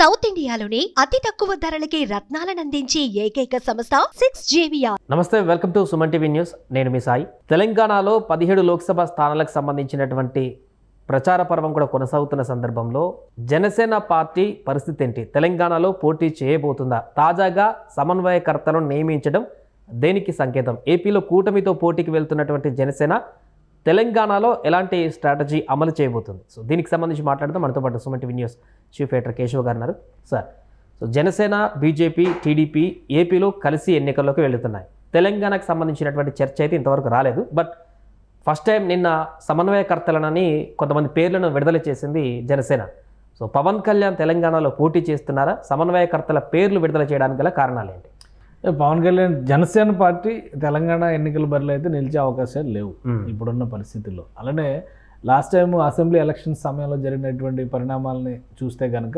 South ఇండియాలోనే అతి తక్కువ ధరలకి రత్నాలనందించే ఏకైక సంస్థ 6JVR. నమస్తే, welcome to Suman TV news. నేను మీ సాయి. తెలంగాణలో 17 లోక్సభ స్థానాలకు సంబంధించినటువంటి ప్రచార పర్వం కూడా కొనసాగుతున్న సందర్భంలో జనసేన పార్టీ పరిస్థితి ఏంటి? తెలంగాణలో పోటీ చేయబోతుందా? తాజాగా సమన్వయకర్తలను నియమించడం దేనికి సంకేతం? ఏపీలో కూటమితో పోటీకి వెళ్తున్నటువంటి జనసేన తెలంగాణలో ఎలాంటి స్ట్రాటజీ అమలు చేయబోతుంది? సో దీనికి సంబంధించి మాట్లాడదాం. మనతో పాటు Suman TV news chief editor Keshav గారు ఉన్నారు. Sir, so Janasena, BJP, TDP ఏపీలో కలిసి ఎన్నికల్లోకి వెళుతున్నాయి. తెలంగాణకు సంబంధించినటువంటి చర్చ అయితే ఇంతవరకు రాలేదు. బట్ ఫస్ట్ టైం నిన్న సమన్వయకర్తలనని కొంతమంది పేర్లను విడుదల చేసింది జనసేన. సో పవన్ కళ్యాణ్ తెలంగాణలో పోటీ చేస్తున్నారా? సమన్వయకర్తల పేర్లు విడుదల చేయడానికి గల కారణాలు ఏంటి? పవన్ కళ్యాణ్ జనసేన పార్టీ తెలంగాణ ఎన్నికల బరిలో అయితే నిలిచే అవకాశాలు లేవు ఇప్పుడున్న పరిస్థితుల్లో. అలానే లాస్ట్ టైం అసెంబ్లీ ఎలక్షన్ సమయంలో జరిగినటువంటి పరిణామాలని చూస్తే కనుక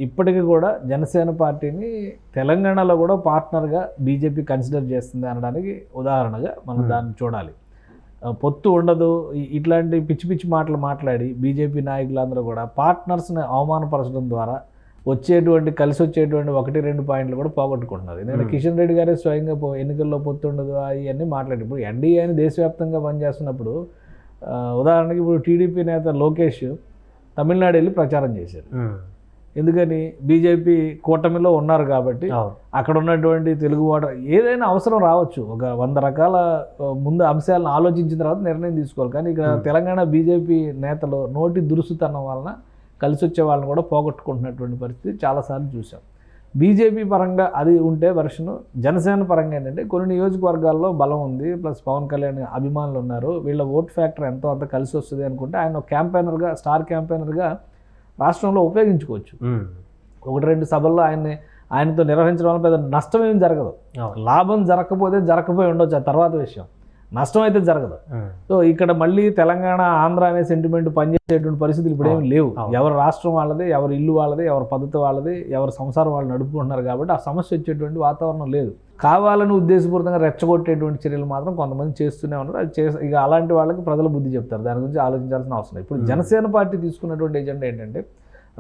ఇప్పటికీ కూడా జనసేన పార్టీని తెలంగాణలో కూడా పార్ట్నర్గా బీజేపీ కన్సిడర్ చేస్తుంది అనడానికి ఉదాహరణగా మనం దాన్ని చూడాలి. పొత్తు ఉండదు, ఇట్లాంటి పిచ్చి పిచ్చి మాటలు మాట్లాడి బీజేపీ నాయకులందరూ కూడా పార్ట్నర్స్ని అవమానపరచడం ద్వారా కలిసి వచ్చేటువంటి 1-2 పాయింట్లు కూడా పోగొట్టుకుంటున్నారు. ఎందుకంటే కిషన్ రెడ్డి గారే స్వయంగా ఎన్నికల్లో పొత్తు ఉండదు అవన్నీ మాట్లాడి ఇప్పుడు ఎన్డీఏ అని దేశవ్యాప్తంగా పనిచేస్తున్నప్పుడు ఉదాహరణకి ఇప్పుడు టీడీపీ నేత లోకేష్ తమిళనాడు వెళ్ళి ప్రచారం చేశారు. ఎందుకని? బీజేపీ కూటమిలో ఉన్నారు కాబట్టి అక్కడ ఉన్నటువంటి తెలుగు వాడు ఏదైనా అవసరం రావచ్చు, ఒక 100 రకాల ముందు అంశాలను ఆలోచించిన తర్వాత నిర్ణయం తీసుకోవాలి. కానీ ఇక్కడ తెలంగాణ బీజేపీ నేతలు నోటి దురుసుతనం వలన కలిసి వచ్చే వాళ్ళని కూడా పోగొట్టుకుంటున్నటువంటి పరిస్థితి చాలాసార్లు చూసాం. బీజేపీ పరంగా అది ఉంటే వెర్షను, జనసేన పరంగా ఏంటంటే కొన్ని నియోజకవర్గాల్లో బలం ఉంది, ప్లస్ పవన్ కళ్యాణ్ అభిమానులు ఉన్నారు, వీళ్ళ ఓట్ ఫ్యాక్టర్ ఎంతో అంత కలిసి వస్తుంది అనుకుంటే ఆయన క్యాంపెయినర్గా, స్టార్ క్యాంపెయినర్గా రాష్ట్రంలో ఉపయోగించుకోవచ్చు. 1-2 సభల్లో ఆయనతో నిర్వహించడం వల్ల పెద్ద నష్టం ఏమి జరగదు. లాభం జరగకపోయి ఉండొచ్చు, ఆ తర్వాత విషయం. నష్టం అయితే జరగదు. సో ఇక్కడ మళ్ళీ తెలంగాణ, ఆంధ్ర అనే సెంటిమెంట్ పనిచేసేటువంటి పరిస్థితులు ఇప్పుడు ఏమి లేవు. ఎవరి రాష్ట్రం వాళ్ళది, ఎవరి ఇల్లు వాళ్ళది, ఎవరి పద్ధతి వాళ్ళది, ఎవరి సంసారం వాళ్ళు నడుపుకుంటున్నారు కాబట్టి ఆ సమస్య వచ్చేటువంటి వాతావరణం లేదు. కావాలని ఉద్దేశపూర్వకంగా రెచ్చగొట్టేటువంటి చర్యలు మాత్రం కొంతమంది చేస్తూనే ఉన్నారు. అది ఇక అలాంటి వాళ్ళకి ప్రజలు బుద్ధి చెప్తారు, దాని గురించి ఆలోచించాల్సిన అవసరం. ఇప్పుడు జనసేన పార్టీ తీసుకున్నటువంటి ఎజెండా ఏంటంటే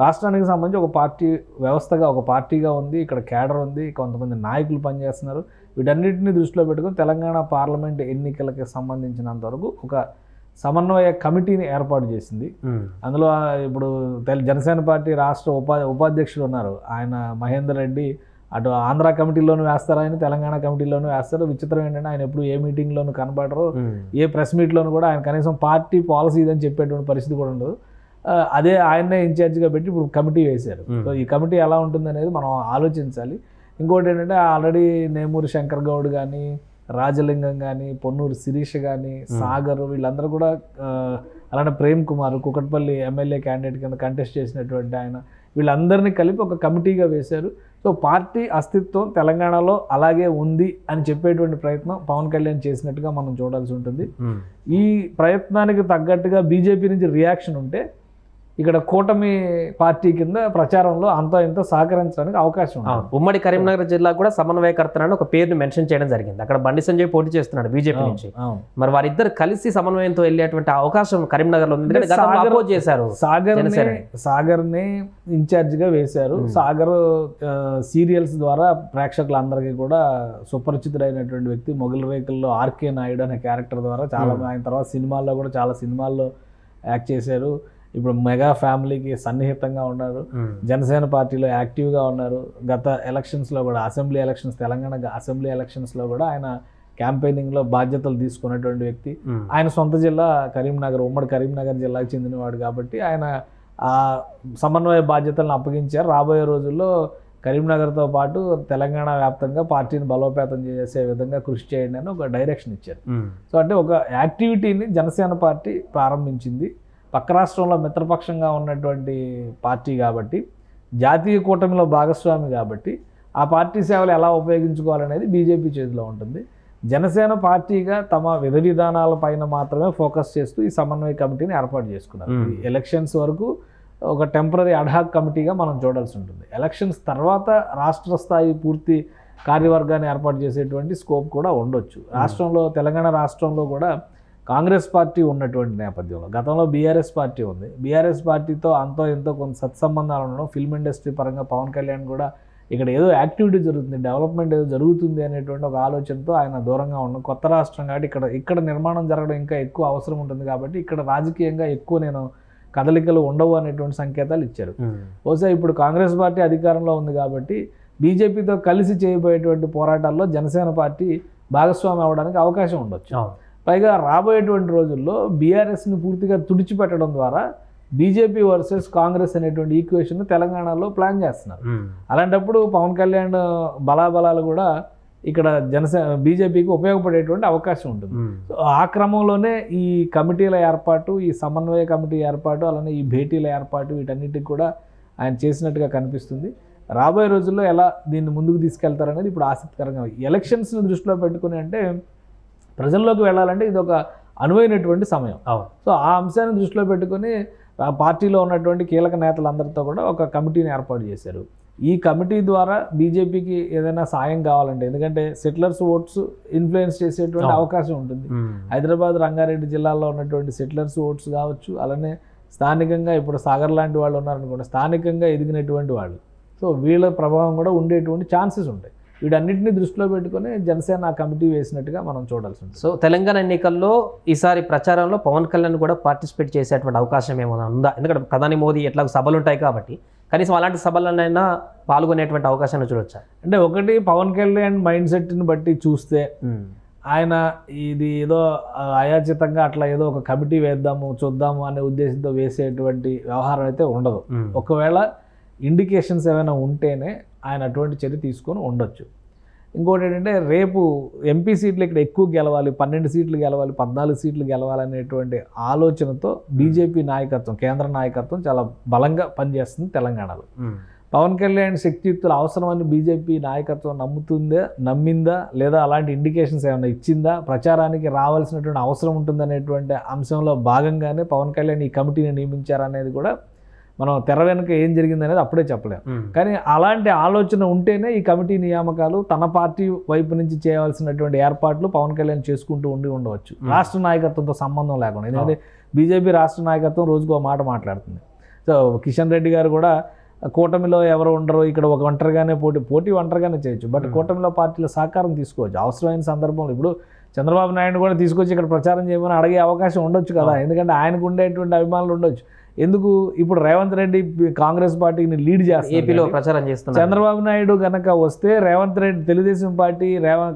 రాష్ట్రానికి సంబంధించి ఒక పార్టీ వ్యవస్థగా, ఒక పార్టీగా ఉంది, ఇక్కడ కేడర్ ఉంది, కొంతమంది నాయకులు పనిచేస్తున్నారు. వీటన్నిటిని దృష్టిలో పెట్టుకుని తెలంగాణ పార్లమెంట్ ఎన్నికలకి సంబంధించినంత వరకు ఒక సమన్వయ కమిటీని ఏర్పాటు చేసింది. అందులో ఇప్పుడు జనసేన పార్టీ రాష్ట్ర ఉపాధ్యక్షుడు ఉన్నారు, ఆయన మహేందర్ రెడ్డి. అటు ఆంధ్ర కమిటీలోనూ వేస్తారు, ఆయన తెలంగాణ కమిటీలోనూ వేస్తారు. విచిత్రం ఏంటంటే ఆయన ఎప్పుడు ఏ మీటింగ్లోనూ కనబడరు, ఏ ప్రెస్ మీట్లోనూ కూడా ఆయన కనీసం పార్టీ పాలసీ ఇదని చెప్పేటువంటి పరిస్థితి కూడా ఉండదు. అదే ఆయన్నే ఇన్ఛార్జిగా పెట్టి ఇప్పుడు కమిటీ వేశారు. సో ఈ కమిటీ ఎలా ఉంటుంది అనేది మనం ఆలోచించాలి. ఇంకోటి ఏంటంటే ఆల్రెడీ నేమూరి శంకర్ గౌడ్ కానీ, రాజలింగం కానీ, పొన్నూరు శిరీష్ కానీ, సాగర్, వీళ్ళందరూ కూడా, అలానే ప్రేమ్ కుమార్ కుకట్పల్లి ఎమ్మెల్యే క్యాండిడేట్ కింద కంటెస్ట్ చేసినటువంటి ఆయన, వీళ్ళందరినీ కలిపి ఒక కమిటీగా వేశారు. సో పార్టీ అస్తిత్వం తెలంగాణలో అలాగే ఉంది అని చెప్పేటువంటి ప్రయత్నం పవన్ కళ్యాణ్ చేసినట్టుగా మనం చూడాల్సి ఉంటుంది. ఈ ప్రయత్నానికి తగ్గట్టుగా బీజేపీ నుంచి రియాక్షన్ ఉంటే ఇక్కడ కూటమి పార్టీ కింద ప్రచారంలో అంతో ఎంతో సహకరించడానికి అవకాశం ఉంది. ఉమ్మడి కరీంనగర్ జిల్లా కూడా సమన్వయకర్తనని ఒక పేరును మెన్షన్ చేయడం జరిగింది. అక్కడ బండి సంజయ్ పోటీ చేస్తున్నాడు బీజేపీ నుంచి. మరి వారిద్దరు కలిసి సమన్వయంతో వెళ్ళేటువంటి అవకాశం కరీంనగర్ లో చేశారు. సాగర్ని ఇన్ఛార్జిగా వేశారు. సాగర్ సీరియల్స్ ద్వారా ప్రేక్షకులందరికీ కూడా సుపరిచితుడైనటువంటి వ్యక్తి. మొగలి రేకుల్లో ఆర్కే నాయుడు అనే క్యారెక్టర్ ద్వారా చాలా, ఆయన తర్వాత సినిమాల్లో కూడా చాలా సినిమాల్లో యాక్ట్ చేశారు. ఇప్పుడు మెగా ఫ్యామిలీకి సన్నిహితంగా ఉన్నారు. జనసేన పార్టీలో యాక్టివ్గా ఉన్నారు. గత ఎలక్షన్స్లో కూడా, తెలంగాణ అసెంబ్లీ ఎలక్షన్స్లో కూడా ఆయన క్యాంపెయినింగ్లో బాధ్యతలు తీసుకున్నటువంటి వ్యక్తి. ఆయన సొంత జిల్లా కరీంనగర్, ఉమ్మడి కరీంనగర్ జిల్లాకు చెందినవాడు కాబట్టి ఆయన ఆ సమన్వయ బాధ్యతలను అప్పగించారు. రాబోయే రోజుల్లో కరీంనగర్తో పాటు తెలంగాణ వ్యాప్తంగా పార్టీని బలోపేతం చేసే విధంగా కృషి చేయండి అని ఒక డైరెక్షన్ ఇచ్చారు. సో అంటే ఒక యాక్టివిటీని జనసేన పార్టీ ప్రారంభించింది. పక్క రాష్ట్రంలో మిత్రపక్షంగా ఉన్నటువంటి పార్టీ కాబట్టి, జాతీయ కూటమిలో భాగస్వామి కాబట్టి ఆ పార్టీ సేవలు ఎలా ఉపయోగించుకోవాలనేది బీజేపీ చేతిలో ఉంటుంది. జనసేన పార్టీగా తమ విధానాల పైన మాత్రమే ఫోకస్ చేస్తూ ఈ సమన్వయ కమిటీని ఏర్పాటు చేసుకున్నారు. ఎలక్షన్స్ వరకు ఒక టెంపరీ అడ్హాక్ కమిటీగా మనం చూడాల్సి ఉంటుంది. ఎలక్షన్స్ తర్వాత రాష్ట్ర స్థాయి పూర్తి కార్యవర్గాన్ని ఏర్పాటు చేసేటువంటి స్కోప్ కూడా ఉండొచ్చు. తెలంగాణ రాష్ట్రంలో కూడా కాంగ్రెస్ పార్టీ ఉన్నటువంటి నేపథ్యంలో గతంలో బీఆర్ఎస్ పార్టీ ఉంది. బీఆర్ఎస్ పార్టీతో అంతో ఎంతో కొంత సత్సంబంధాలు ఉండడం, ఫిల్మ్ ఇండస్ట్రీ పరంగా పవన్ కళ్యాణ్ కూడా ఇక్కడ ఏదో యాక్టివిటీ జరుగుతుంది, డెవలప్మెంట్ ఏదో జరుగుతుంది అనేటువంటి ఒక ఆలోచనతో ఆయన దూరంగా ఉండడం. కొత్త రాష్ట్రం కాబట్టి ఇక్కడ నిర్మాణం జరగడం ఇంకా ఎక్కువ అవసరం ఉంటుంది కాబట్టి ఇక్కడ రాజకీయంగా ఎక్కువ నేను కదలికలు ఉండవు అనేటువంటి సంకేతాలు ఇచ్చారు. బహుశా ఇప్పుడు కాంగ్రెస్ పార్టీ అధికారంలో ఉంది కాబట్టి బీజేపీతో కలిసి చేయబోయేటువంటి పోరాటాల్లో జనసేన పార్టీ భాగస్వామి అవ్వడానికి అవకాశం ఉండొచ్చు. పైగా రాబోయేటువంటి రోజుల్లో బీఆర్ఎస్ని పూర్తిగా తుడిచిపెట్టడం ద్వారా బీజేపీ వర్సెస్ కాంగ్రెస్ అనేటువంటి ఈక్వేషన్ తెలంగాణలో ప్లాన్ చేస్తున్నారు. అలాంటప్పుడు పవన్ కళ్యాణ్ బలాబలాలు కూడా ఇక్కడ బీజేపీకి ఉపయోగపడేటువంటి అవకాశం ఉంటుంది. సో ఆ క్రమంలోనే ఈ కమిటీల ఏర్పాటు, ఈ సమన్వయ కమిటీ ఏర్పాటు, అలానే ఈ భేటీల ఏర్పాటు, వీటన్నిటికి కూడా ఆయన చేసినట్టుగా కనిపిస్తుంది. రాబోయే రోజుల్లో ఎలా దీన్ని ముందుకు తీసుకెళ్తారనేది ఇప్పుడు ఆసక్తికరంగా. ఎలక్షన్స్ని దృష్టిలో పెట్టుకుని అంటే ప్రజల్లోకి వెళ్ళాలంటే ఇది ఒక అనువైనటువంటి సమయం. సో ఆ అంశాన్ని దృష్టిలో పెట్టుకుని ఆ పార్టీలో ఉన్నటువంటి కీలక నేతలందరితో కూడా ఒక కమిటీని ఏర్పాటు చేశారు. ఈ కమిటీ ద్వారా బీజేపీకి ఏదైనా సాయం కావాలంటే, ఎందుకంటే సెటిలర్స్ ఓట్స్ ఇన్ఫ్లుయెన్స్ చేసేటువంటి అవకాశం ఉంటుంది. హైదరాబాద్, రంగారెడ్డి జిల్లాల్లో ఉన్నటువంటి సెటిలర్స్ ఓట్స్ కావచ్చు, అలానే స్థానికంగా ఇప్పుడు సాగర్ లాంటి వాళ్ళు ఉన్నారనుకోండి, స్థానికంగా ఎదిగినటువంటి వాళ్ళు. సో వీళ్ళ ప్రభావం కూడా ఉండేటువంటి ఛాన్సెస్ ఉంటాయి. వీటన్నిటిని దృష్టిలో పెట్టుకుని జనసేన ఆ కమిటీ వేసినట్టుగా మనం చూడాల్సి ఉంటుంది. సో తెలంగాణ ఎన్నికల్లో ఈసారి ప్రచారంలో పవన్ కళ్యాణ్ కూడా పార్టిసిపేట్ చేసేటువంటి అవకాశం ఏమైనా ఉందా? ఎందుకంటే ప్రధాని మోదీ ఎట్లా సభలు ఉంటాయి కాబట్టి కనీసం అలాంటి సభలనైనా పాల్గొనేటువంటి అవకాశాన్ని చూడొచ్చా? అంటే ఒకటి, పవన్ కళ్యాణ్ మైండ్ సెట్ని బట్టి చూస్తే ఆయన ఇది ఏదో అయాచితంగా అట్లా ఏదో ఒక కమిటీ వేద్దాము చూద్దాము అనే ఉద్దేశంతో వేసేటువంటి వ్యవహారం అయితే ఉండదు. ఒకవేళ ఇండికేషన్స్ ఏమైనా ఉంటేనే ఆయన అటువంటి చర్య తీసుకొని ఉండొచ్చు. ఇంకోటి ఏంటంటే, రేపు ఎంపీ సీట్లు ఇక్కడ ఎక్కువ గెలవాలి, 12 సీట్లు గెలవాలి, 14 సీట్లు గెలవాలనేటువంటి ఆలోచనతో బీజేపీ నాయకత్వం, కేంద్ర నాయకత్వం చాలా బలంగా పనిచేస్తుంది తెలంగాణలో. పవన్ కళ్యాణ్ శక్తియుక్తులు అవసరమని బీజేపీ నాయకత్వం నమ్మిందా లేదా అలాంటి ఇండికేషన్స్ ఏమైనా ఇచ్చిందా, ప్రచారానికి రావాల్సినటువంటి అవసరం ఉంటుందనేటువంటి అంశంలో భాగంగానే పవన్ కళ్యాణ్ ఈ కమిటీని నియమించారనేది కూడా మనం తెర వెనుక ఏం జరిగింది అనేది అప్పుడే చెప్పలేము. కానీ అలాంటి ఆలోచన ఉంటేనే ఈ కమిటీ నియామకాలు తన పార్టీ వైపు నుంచి చేయవలసినటువంటి ఏర్పాట్లు పవన్ కళ్యాణ్ చేసుకుంటూ ఉండవచ్చు, రాష్ట్ర నాయకత్వంతో సంబంధం లేకుండా. ఎందుకంటే బీజేపీ రాష్ట్ర నాయకత్వం రోజుకు ఒక మాట మాట్లాడుతుంది. సో కిషన్ రెడ్డి గారు కూడా కూటమిలో ఎవరు ఉండరు, ఇక్కడ ఒక ఒంటరిగానే పోటీ ఒంటరిగానే చేయొచ్చు, బట్ కూటమిలో పార్టీల సహకారం తీసుకోవచ్చు అవసరమైన సందర్భంలో. ఇప్పుడు చంద్రబాబు నాయుడు కూడా తీసుకొచ్చి ఇక్కడ ప్రచారం చేయమని అడిగే అవకాశం ఉండొచ్చు కదా, ఎందుకంటే ఆయనకు ఉండేటువంటి అభిమానులు ఉండొచ్చు. ఎందుకు ఇప్పుడు రేవంత్ రెడ్డి కాంగ్రెస్ పార్టీని లీడ్ చేస్తారు, ఏపీలో ప్రచారం చేస్తున్నారు. చంద్రబాబు నాయుడు కనుక వస్తే రేవంత్ రెడ్డి తెలుగుదేశం పార్టీ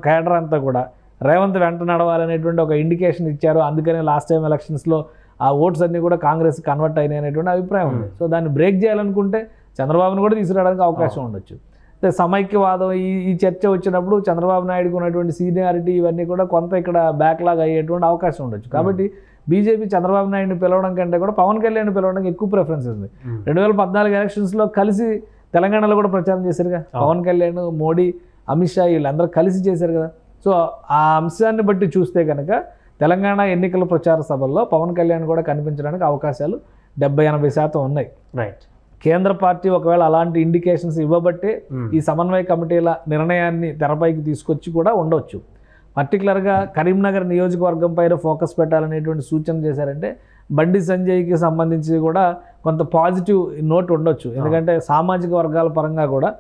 కేడర్ అంతా కూడా రేవంత్ వెంట నడవాలనేటువంటి ఒక ఇండికేషన్ ఇచ్చారు. అందుకనే లాస్ట్ టైం ఎలక్షన్స్లో ఆ ఓట్స్ అన్నీ కూడా కాంగ్రెస్ కన్వర్ట్ అయినాయి అనేటువంటి అభిప్రాయం ఉంది. సో దాన్ని బ్రేక్ చేయాలనుకుంటే చంద్రబాబును కూడా తీసుకురావడానికి అవకాశం ఉండొచ్చు. సమైక్యవాదం ఈ చర్చ వచ్చినప్పుడు చంద్రబాబు నాయుడుకు ఉన్నటువంటి సీనియారిటీ ఇవన్నీ కూడా కొంత ఇక్కడ బ్యాక్లాగ్ అయ్యేటువంటి అవకాశం ఉండొచ్చు. కాబట్టి బీజేపీ చంద్రబాబు నాయుడిని పిలవడం కంటే కూడా పవన్ కళ్యాణ్ పిలవడానికి ఎక్కువ ప్రిఫరెన్స్ ఉంది. 2014 ఎలక్షన్స్లో కలిసి తెలంగాణలో కూడా ప్రచారం చేశారుగా, పవన్ కళ్యాణ్, మోడీ, అమిత్ షా వీళ్ళందరూ కలిసి చేశారు కదా. సో ఆ అంశాన్ని బట్టి చూస్తే కనుక తెలంగాణ ఎన్నికల ప్రచార సభల్లో పవన్ కళ్యాణ్ కూడా కనిపించడానికి అవకాశాలు 70-80% ఉన్నాయి. రైట్. కేంద్ర పార్టీ ఒకవేళ అలాంటి ఇండికేషన్స్ ఇవ్వబట్టే ఈ సమన్వయ కమిటీల నిర్ణయాన్ని తెరపైకి తీసుకొచ్చి కూడా ఉండవచ్చు. పర్టికులర్గా కరీంనగర్ నియోజకవర్గం పైన ఫోకస్ పెట్టాలనేటువంటి సూచన చేశారంటే బండి సంజయ్కి సంబంధించి కూడా కొంత పాజిటివ్ నోట్ ఉండొచ్చు. ఎందుకంటే సామాజిక వర్గాల పరంగా కూడా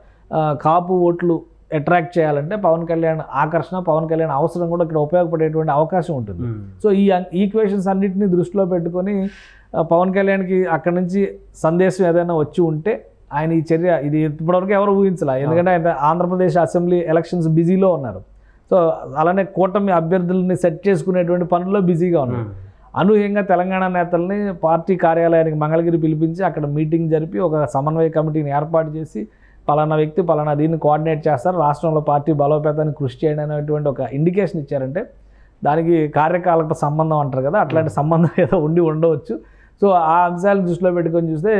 కాపు ఓట్లు అట్రాక్ట్ చేయాలంటే పవన్ కళ్యాణ్ ఆకర్షణ, పవన్ కళ్యాణ్ అవసరం కూడా ఇక్కడ ఉపయోగపడేటువంటి అవకాశం ఉంటుంది. సో ఈ ఈక్వేషన్స్ అన్నింటినీ దృష్టిలో పెట్టుకొని పవన్ కళ్యాణ్కి అక్కడి నుంచి సందేశం ఏదైనా వచ్చి ఉంటే ఆయన ఈ చర్య ఇది ఇప్పటివరకు ఎవరు ఊహించలే. ఎందుకంటే ఆయన ఆంధ్రప్రదేశ్ అసెంబ్లీ ఎలక్షన్స్ బిజీలో ఉన్నారు. సో అలానే కూటమి అభ్యర్థులని సెట్ చేసుకునేటువంటి పనుల్లో బిజీగా ఉన్నారు. అనూహ్యంగా తెలంగాణ నేతల్ని పార్టీ కార్యాలయానికి మంగళగిరి పిలిపించి అక్కడ మీటింగ్ జరిపి ఒక సమన్వయ కమిటీని ఏర్పాటు చేసి పలానా వ్యక్తి పలానా దీన్ని కోఆర్డినేట్ చేస్తారు, రాష్ట్రంలో పార్టీ బలోపేతానికి కృషి చేయడం అనేటువంటి ఒక ఇండికేషన్ ఇచ్చారంటే దానికి కార్యకాలక సంబంధం అంటారు కదా, అట్లాంటి సంబంధం ఏదో ఉండవచ్చు. సో ఆ అంశాలను దృష్టిలో పెట్టుకొని చూస్తే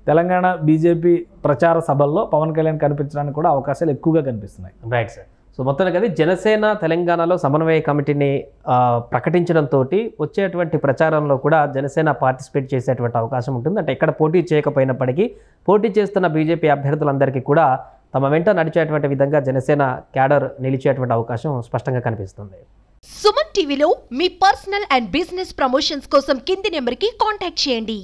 తెలంగాణ బీజేపీ ప్రచార సభల్లో పవన్ కళ్యాణ్ కనిపించడానికి కూడా అవకాశాలు ఎక్కువగా కనిపిస్తున్నాయి. Right sir. సో మొత్తానికి అది జనసేన తెలంగాణలో సమన్వయ కమిటీని ప్రకటించడంతో వచ్చేటువంటి ప్రచారంలో కూడా జనసేన పార్టిసిపేట్ చేసేటువంటి అవకాశం ఉంటుంది. అంటే ఎక్కడ పోటీ చేయకపోయినప్పటికీ పోటీ చేస్తున్న బీజేపీ అభ్యర్థులందరికీ కూడా తమ వెంట నడిచేటువంటి విధంగా జనసేన క్యాడర్ నిలిచేటువంటి అవకాశం స్పష్టంగా కనిపిస్తుంది. సుమన్ టీవీలో మీ పర్సనల్ అండ్ బిజినెస్ ప్రమోషన్స్ కోసం కింది నెంబర్కి కాంటాక్ట్ చేయండి.